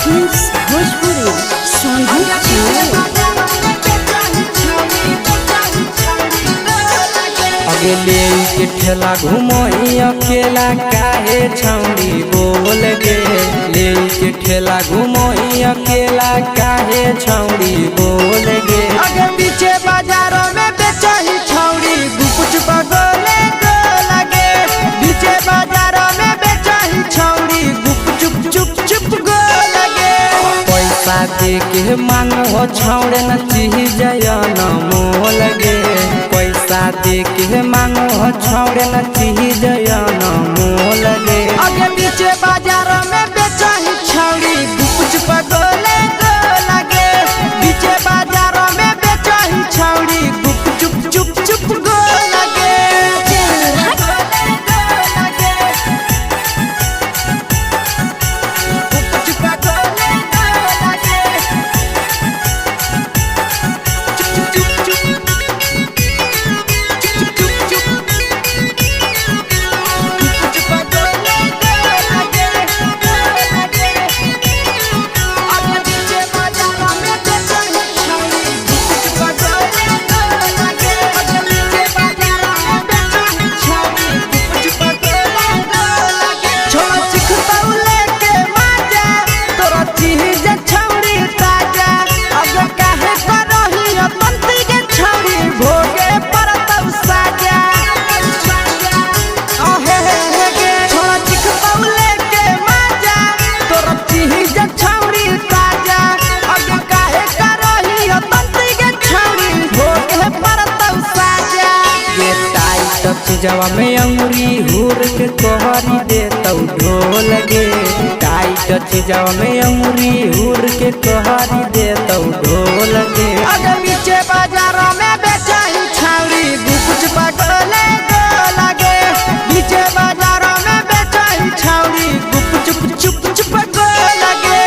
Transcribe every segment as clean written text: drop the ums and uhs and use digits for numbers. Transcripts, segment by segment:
Films Bhojpuri संगीत अगले के ठेला घुमई अकेला काहे छौड़ी बोल गे। ले के ठेला घुमई अकेला काहे छौड़ी बोल गे। अगे पीछे बाजारों में बेचही छौड़ी गुपचुप गोले लगे। पीछे बाजारों में बेचही छौड़ी गुपचुप चुप चुप गो लगे। पैसा दे के मांगो छौड़े न चीज न मोल गे। पैसा दे के मांगो छौड़े न चीज न मोल गे। अगे पीछे बाजारों में बेचही छौड़ी गुपचुप गोले लगे। पीछे बाजारों में बेचही छौड़ी गुपचुप चुप चुप गो लगे। जवा में अंगुरी हुर के कोहरी दे तौ ढोल गे। टाइट जवा में अंगुरी हुर के कोहरी दे तौ ढोल गे। अगे पीछे बाजारों में बेचही छौड़ी गुपचुप गोले लगे। पीछे बाजारों में बेचही छौड़ी गुपचुप चुप चुप गो लगे।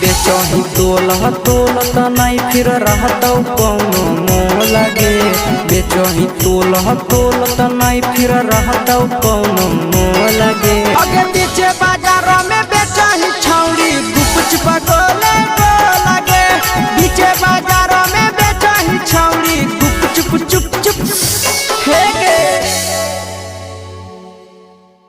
बेचही तोल त नहीं फिर रहतौ कौनो मोल गे। बेचही तोल त नहीं फिर रहतौ कौनो मोल गे।